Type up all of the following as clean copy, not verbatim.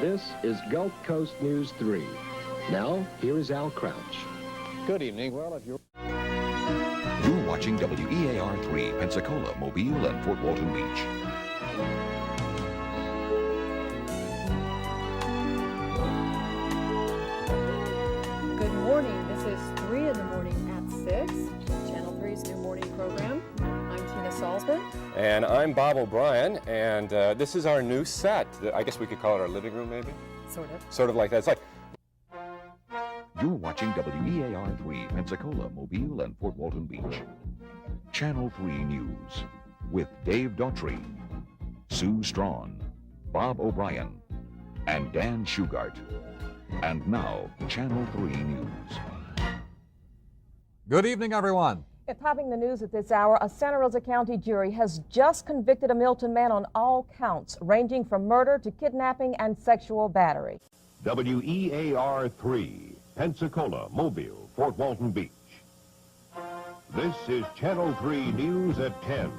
This is Gulf Coast News 3. Now, here is Al Crouch. Good evening. Well, if you're watching WEAR 3, Pensacola, Mobile, and Fort Walton Beach. Good morning. This is 3 in the morning at 6. Channel 3's new morning program. I'm Tina Salzman. And I'm Bob O'Brien, and this is our new set. I guess we could call it our living room, maybe? Sort of. Sort of like that. It's like... You're watching WEAR 3, Pensacola, Mobile, and Fort Walton Beach. Channel 3 News with Dave Daughtry, Sue Strawn, Bob O'Brien, and Dan Shugart. And now, Channel 3 News. Good evening, everyone. Topping the news at this hour, a Santa Rosa County jury has just convicted a Milton man on all counts, ranging from murder to kidnapping and sexual battery. WEAR 3, Pensacola, Mobile, Fort Walton Beach. This is Channel 3 News at 10,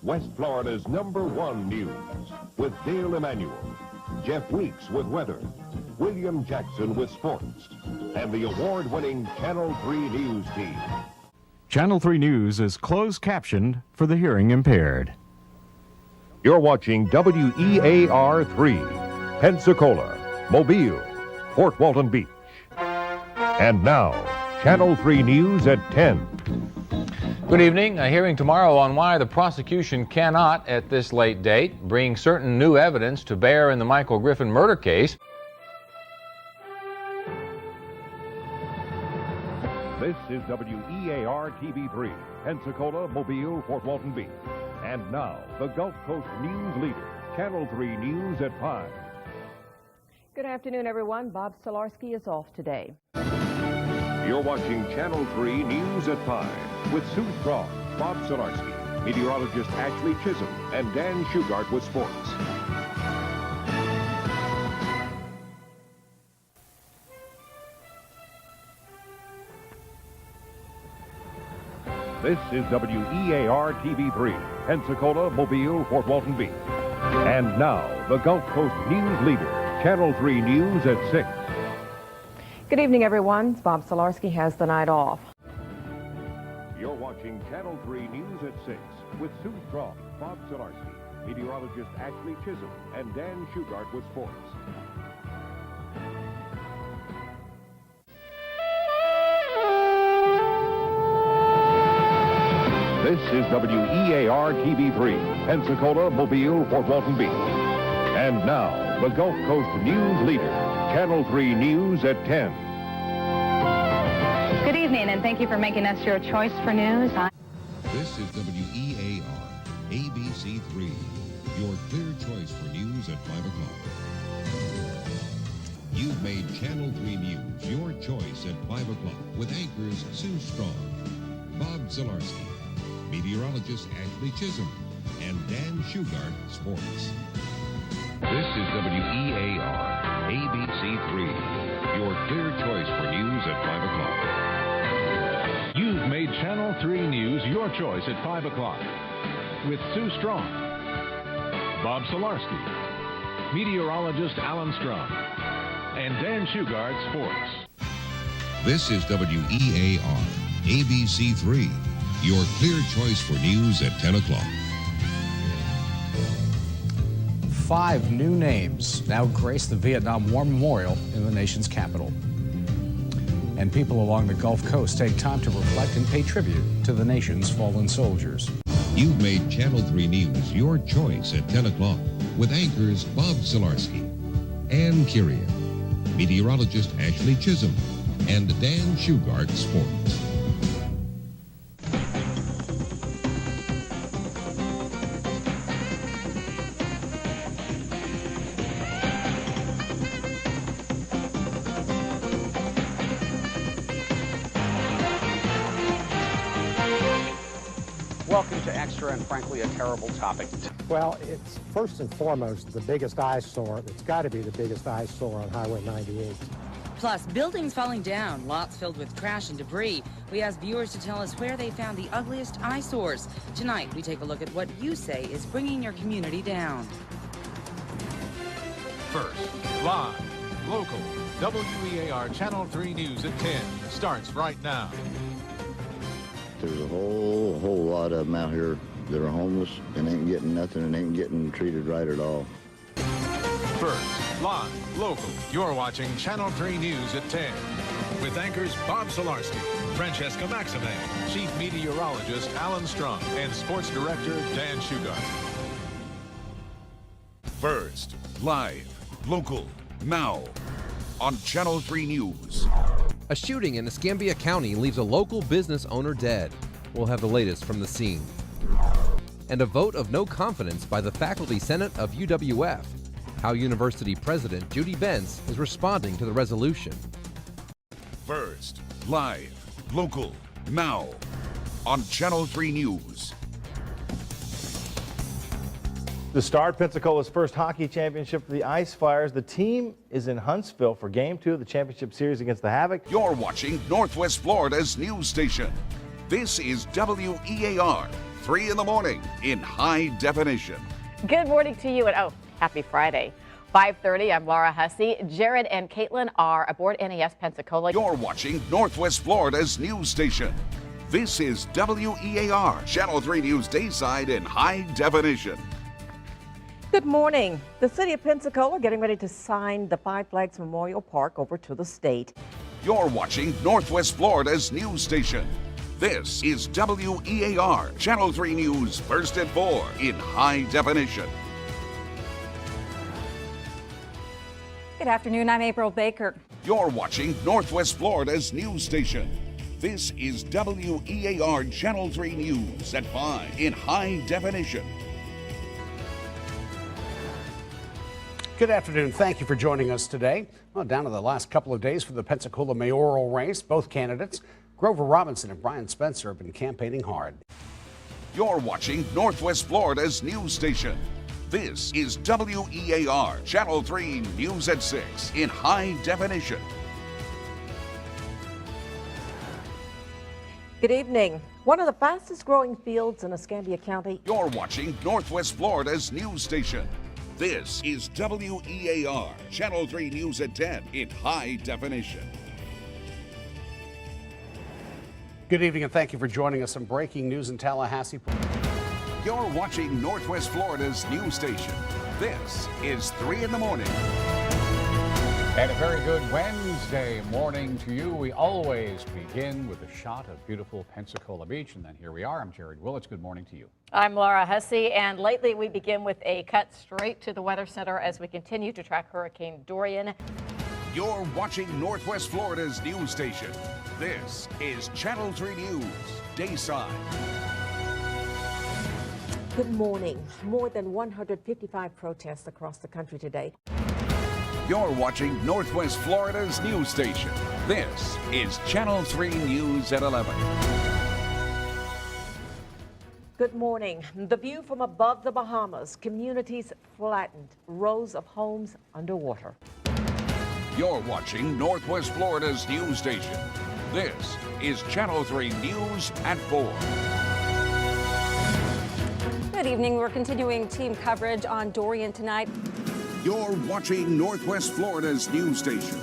West Florida's #1 news, with Dale Emanuel, Jeff Weeks with weather, William Jackson with sports, and the award-winning Channel 3 News team. Channel 3 News is closed captioned for the hearing impaired. You're watching WEAR 3, Pensacola, Mobile, Fort Walton Beach. And now, Channel 3 News at 10. Good evening. A hearing tomorrow on why the prosecution cannot, at this late date, bring certain new evidence to bear in the Michael Griffin murder case. This is WEAR TV3, Pensacola, Mobile, Fort Walton Beach. And now, the Gulf Coast News leader, Channel 3 News at 5. Good afternoon, everyone. Bob Solarski is off today. You're watching Channel 3 News at 5 with Sue Strawn, Bob Solarski, meteorologist Ashley Chisholm, and Dan Shugart with sports. This is WEAR TV3, Pensacola, Mobile, Fort Walton Beach. And now, the Gulf Coast News leader, Channel 3 News at 6. Good evening, everyone. Bob Solarski has the night off. You're watching Channel 3 News at 6 with Sue Strawn, Bob Solarski, meteorologist Ashley Chisholm, and Dan Shugart with sports. This is WEAR TV3, Pensacola, Mobile, Fort Walton Beach. And now, the Gulf Coast News leader, Channel 3 News at 10. Good evening, and thank you for making us your choice for news. This is WEAR, ABC3, your clear choice for news at 5 o'clock. You've made Channel 3 News your choice at 5 o'clock with anchors Sue Strawn, Bob Solarski, meteorologist Ashley Chisholm, and Dan Shugart, sports. This is WEAR, ABC3, your clear choice for news at 5 o'clock. You've made Channel 3 News your choice at 5 o'clock with Sue Strawn, Bob Solarski, meteorologist Alan Strum, and Dan Shugart, sports. This is WEAR, ABC3, your clear choice for news at 10 o'clock. 5 new names now grace the Vietnam War Memorial in the nation's capital. And people along the Gulf Coast take time to reflect and pay tribute to the nation's fallen soldiers. You've made Channel 3 News your choice at 10 o'clock with anchors Bob Solarski, Ann Kirian, meteorologist Ashley Chisholm, and Dan Shugart, sports. Welcome to Extra, and frankly, a terrible topic. Well, it's first and foremost the biggest eyesore. It's got to be the biggest eyesore on Highway 98. Plus, buildings falling down, lots filled with trash and debris. We asked viewers to tell us where they found the ugliest eyesores. Tonight, we take a look at what you say is bringing your community down. First, live, local, WEAR Channel 3 News at 10 starts right now. There's a whole lot of them out here that are homeless and ain't getting nothing and ain't getting treated right at all. First, live, local, you're watching Channel 3 News at 10. With anchors Bob Solarski, Francesca Maxime, Chief Meteorologist Alan Strong, and Sports Director Dan Shugart. First, live, local, now, on Channel 3 News. A shooting in Escambia County leaves a local business owner dead. We'll have the latest from the scene. And a vote of no confidence by the Faculty Senate of UWF. How University President Judy Bentz is responding to the resolution. First, live, local, now, on Channel 3 News. To start Pensacola's first hockey championship for the Ice Flyers, the team is in Huntsville for Game 2 of the championship series against the Havoc. You're watching Northwest Florida's news station. This is WEAR, 3 in the morning in high definition. Good morning to you, and happy Friday. 5:30, I'm Laura Hussey. Jared and Caitlin are aboard NAS Pensacola. You're watching Northwest Florida's news station. This is WEAR, Channel 3 News Dayside in high definition. Good morning. The city of Pensacola getting ready to sign the Five Flags Memorial Park over to the state. You're watching Northwest Florida's news station. This is WEAR, Channel 3 News, first at 4 in high definition. Good afternoon, I'm April Baker. You're watching Northwest Florida's news station. This is WEAR, Channel 3 News at 5 in high definition. Good afternoon. Thank you for joining us today. Well, down to the last couple of days for the Pensacola mayoral race. Both candidates, Grover Robinson and Brian Spencer, have been campaigning hard. You're watching Northwest Florida's news station. This is WEAR, Channel 3 News at 6 in high definition. Good evening. One of the fastest growing fields in Escambia County. You're watching Northwest Florida's news station. This is WEAR, Channel 3 News at 10 in high definition. Good evening and thank you for joining us. Some breaking news in Tallahassee. You're watching Northwest Florida's news station. This is 3 in the morning. And a very good Wednesday morning to you. We always begin with a shot of beautiful Pensacola Beach, and then here we are. I'm Jared Willits. Good morning to you. I'm Laura Hussey, and lately we begin with a cut straight to the Weather Center as we continue to track Hurricane Dorian. You're watching Northwest Florida's news station. This is Channel 3 News, Dayside. Good morning. More than 155 protests across the country today. You're watching Northwest Florida's news station. This is Channel 3 News at 11. Good morning. The view from above the Bahamas, communities flattened, rows of homes underwater. You're watching Northwest Florida's news station. This is Channel 3 News at 4. Good evening. We're continuing team coverage on Dorian tonight. You're watching Northwest Florida's news station.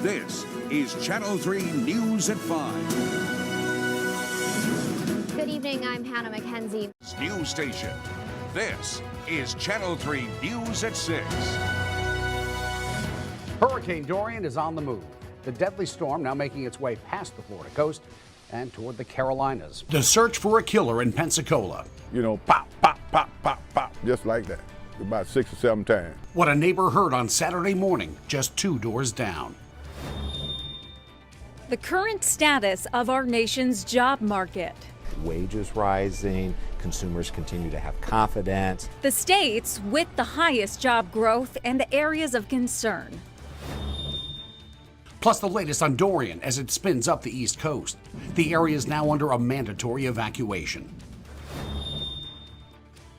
This is Channel 3 News at 5. Good evening, I'm Hannah McKenzie. News station. This is Channel 3 News at 6. Hurricane Dorian is on the move. The deadly storm now making its way past the Florida coast and toward the Carolinas. The search for a killer in Pensacola. You know, pop, pop, pop, pop, pop, just like that. About 6 or 7 times. What a neighbor heard on Saturday morning, just 2 doors down. The current status of our nation's job market. Wages rising, consumers continue to have confidence. The states with the highest job growth and the areas of concern. Plus the latest on Dorian as it spins up the East Coast. The area is now under a mandatory evacuation.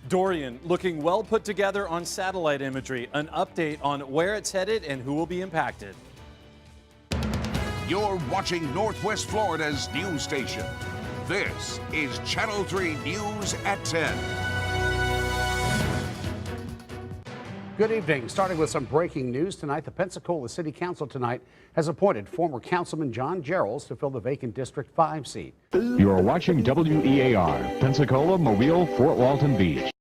Dorian looking well put together on satellite imagery. An update on where it's headed and who will be impacted. You're watching Northwest Florida's news station. This is Channel 3 News at 10. Good evening. Starting with some breaking news tonight, the Pensacola City Council tonight has appointed former Councilman John Gerals to fill the vacant District 5 seat. You're watching WEAR, Pensacola, Mobile, Fort Walton Beach.